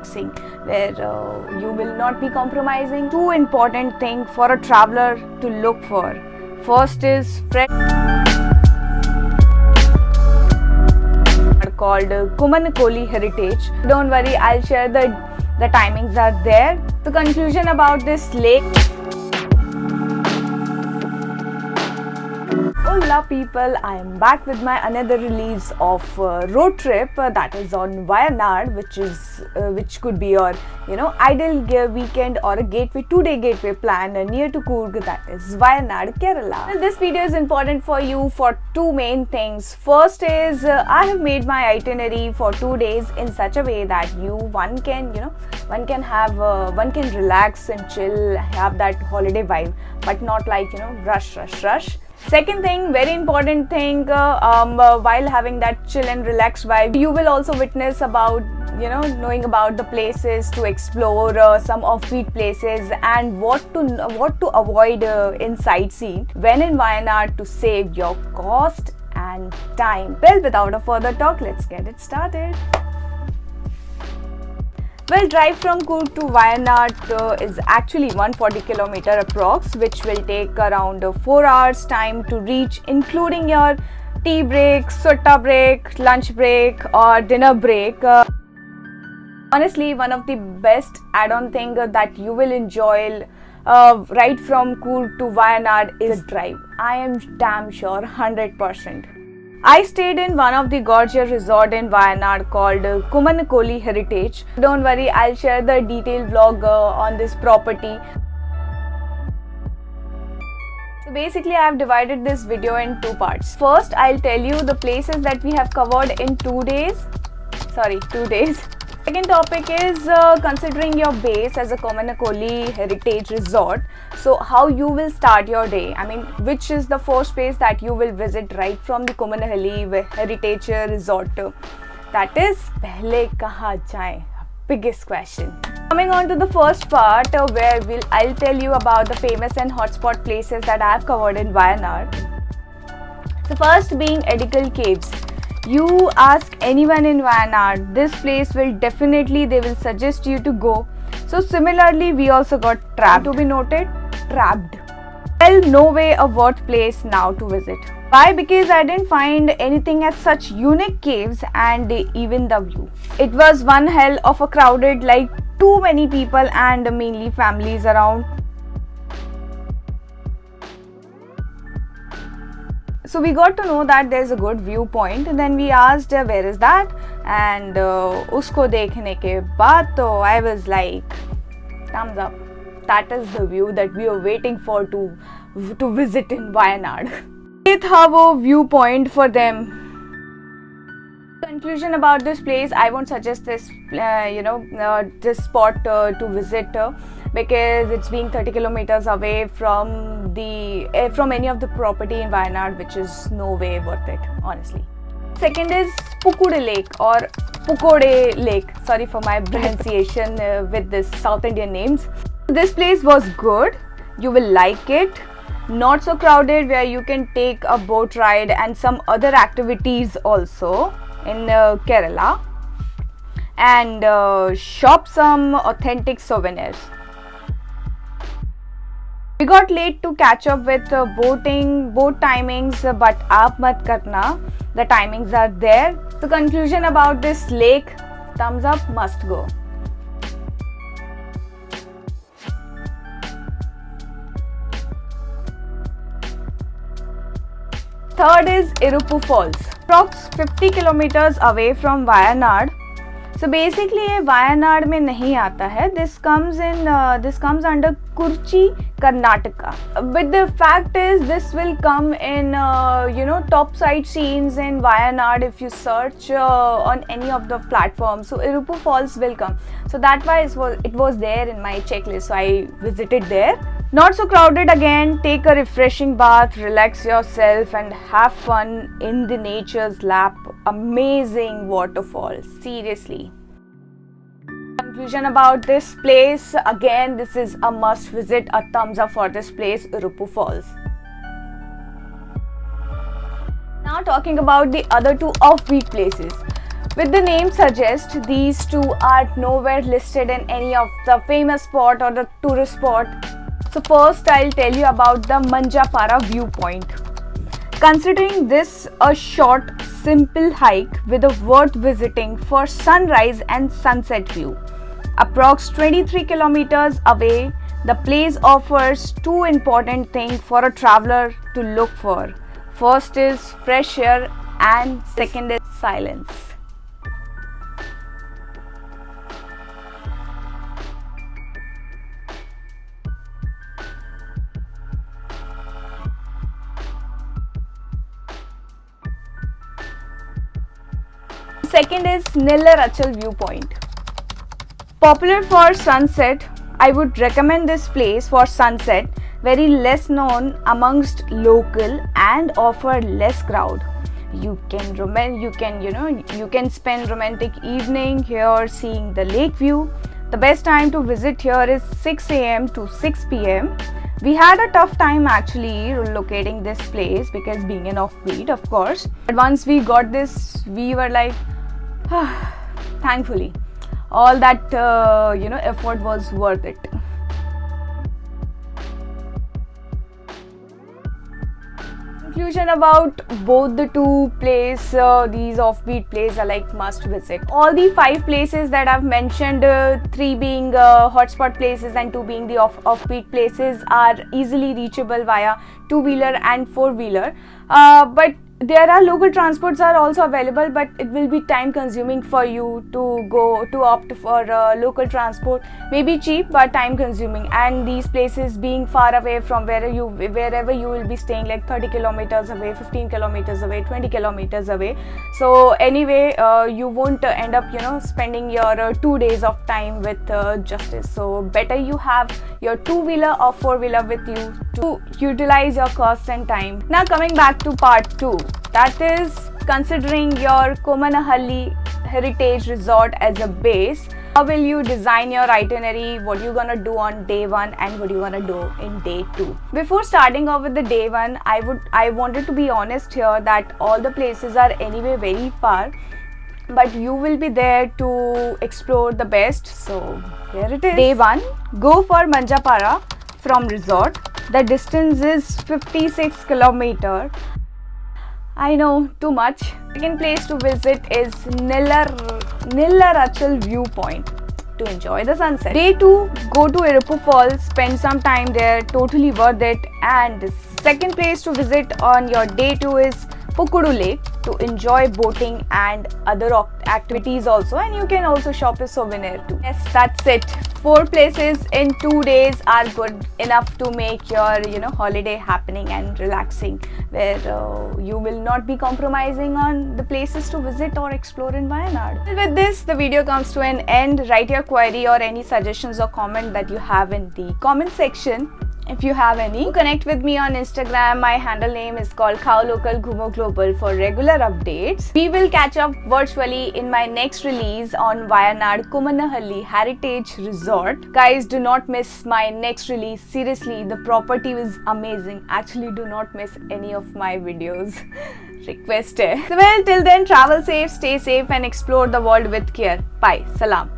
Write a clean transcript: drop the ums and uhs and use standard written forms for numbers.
relaxing, where you will not be compromising. Two important things for a traveler to look for. First is fresh called Kumanakoli Heritage. Don't worry, I'll share the timings are there. The conclusion about this lake. Hola people, I am back with my another release of road trip that is on Wayanad, which could be your ideal weekend or a gateway 2-day gateway plan near to Coorg, that is Wayanad, Kerala. Well, this video is important for you for two main things. First is I have made my itinerary for 2 days in such a way that one can relax and chill, have that holiday vibe, but not like rush. Second thing, very important thing, while having that chill and relaxed vibe, you will also witness about knowing about the places to explore, some offbeat places, and what to avoid in sightseeing when in Wayanad to save your cost and time. Well, without a further talk, let's get it started. Well, drive from Coorg to Wayanad is actually 140 km approx, which will take around 4 hours time to reach, including your tea break, sutta break, lunch break or dinner break. Honestly, one of the best add-on thing that you will enjoy right from Coorg to Wayanad is drive. I am damn sure 100%. I stayed in one of the gorgeous resort in Wayanad called Kumanakoli Heritage. Don't worry, I'll share the detailed vlog on this property. So basically, I have divided this video in two parts. First, I'll tell you the places that we have covered in 2 days. Second topic is considering your base as a Kumanakoli Heritage Resort. So how you will start your day. I mean, which is the first place that you will visit right from the Kumanakoli Heritage Resort. That is, pehle kahan jaye? Biggest question. Coming on to the first part where I'll tell you about the famous and hotspot places that I have covered in Wayanad. The first being Edigal Caves. You ask anyone in Wayanad, this place they will suggest you to go. So similarly, we also got trapped. To be noted, trapped. Well, no way a worth place now to visit. Why? Because I didn't find anything as such unique caves and even the view. It was one hell of a crowded, like too many people and mainly families around. So we got to know that there's a good viewpoint, and then we asked where is that, and usko dekhne ke baad to I was like, thumbs up. That is the view that we are waiting for to visit in Wayanad. It have a viewpoint for them. Conclusion about this place, I won't suggest this this spot to visit because it's being 30 kilometers away from any of the property in Wayanad, which is no way worth it, honestly. Second is Pukude Lake or Pukode Lake. Sorry for my pronunciation with this South Indian names. This place was good. You will like it. Not so crowded, where you can take a boat ride and some other activities also in Kerala, and shop some authentic souvenirs. We got late to catch up with boat timings, but aap mat karna, the timings are there. The conclusion about this lake, thumbs up, must go. Third is Iruppu Falls, approx 50 kilometers away from Wayanad. So basically, ये Wayanad में नहीं आता है. This comes under Kurchi, Karnataka. But the fact is, this will come in top site scenes in Wayanad if you search on any of the platforms. So Iruppu Falls will come. So that why it was there in my checklist. So I visited there. Not so crowded again. Take a refreshing bath, relax yourself, and have fun in the nature's lap. Amazing waterfall. Seriously. Conclusion about this place, again, this is a must visit. A thumbs up for this place, Iruppu Falls. Now talking about the other two offbeat places. With the name suggests, these two are nowhere listed in any of the famous spot or the tourist spot. So first I'll tell you about the Manjapara viewpoint. Considering this a short, simple hike with a worth visiting for sunrise and sunset view. Approx 23 kilometers away, the place offers two important things for a traveler to look for. First is fresh air and second is silence. Second is Nillarachal viewpoint. Popular for sunset, I would recommend this place for sunset. Very less known amongst local and offer less crowd. You can spend romantic evening here seeing the lake view. The best time to visit here is 6 a.m. to 6 p.m. We had a tough time actually locating this place because being an offbeat, of course. But once we got this, we were like, thankfully, all that effort was worth it. Conclusion about both the two places, these offbeat places are like must visit. All the 5 places that I've mentioned, 3 being hotspot places and 2 being the offbeat places, are easily reachable via 2-wheeler and 4-wheeler. But there are local transports are also available, but it will be time consuming for you to opt for local transport. Maybe cheap but time consuming, and these places being far away from wherever you will be staying, like 30 kilometers away, 15 kilometers away, 20 kilometers away. So anyway, you won't end up spending your 2 days of time with justice. So better you have your 2-wheeler or 4-wheeler with you to utilize your cost and time. Now coming back to part 2, that is considering your Komanahalli Heritage Resort as a base. How will you design your itinerary? What you gonna do on day 1 and what you gonna do in day 2? Before starting off with the day 1, I wanted to be honest here that all the places are anyway very far, but you will be there to explore the best. So here it is. Day 1, go for Manjapara from resort. The distance is 56 kilometers. I know, too much. Second place to visit is Nillarachal viewpoint to enjoy the sunset. Day 2, go to Iruppu Falls, spend some time there, totally worth it. And the second place to visit on your day 2 is Pukkudu Lake to enjoy boating and other activities also, and you can also shop a souvenir too. Yes, that's it. 4 places in 2 days are good enough to make your holiday happening and relaxing, where you will not be compromising on the places to visit or explore in Wayanad. With this, the video comes to an end. Write your query or any suggestions or comment that you have in the comment section. If you have any, connect with me on Instagram. My handle name is called Khao Local Ghumo Global for regular updates. We will catch up virtually in my next release on Wayanad Komanahalli Heritage Resort. Guys, do not miss my next release. Seriously, the property is amazing. Actually, do not miss any of my videos. Request hai. So well, till then, travel safe, stay safe and explore the world with care. Bye. Salam.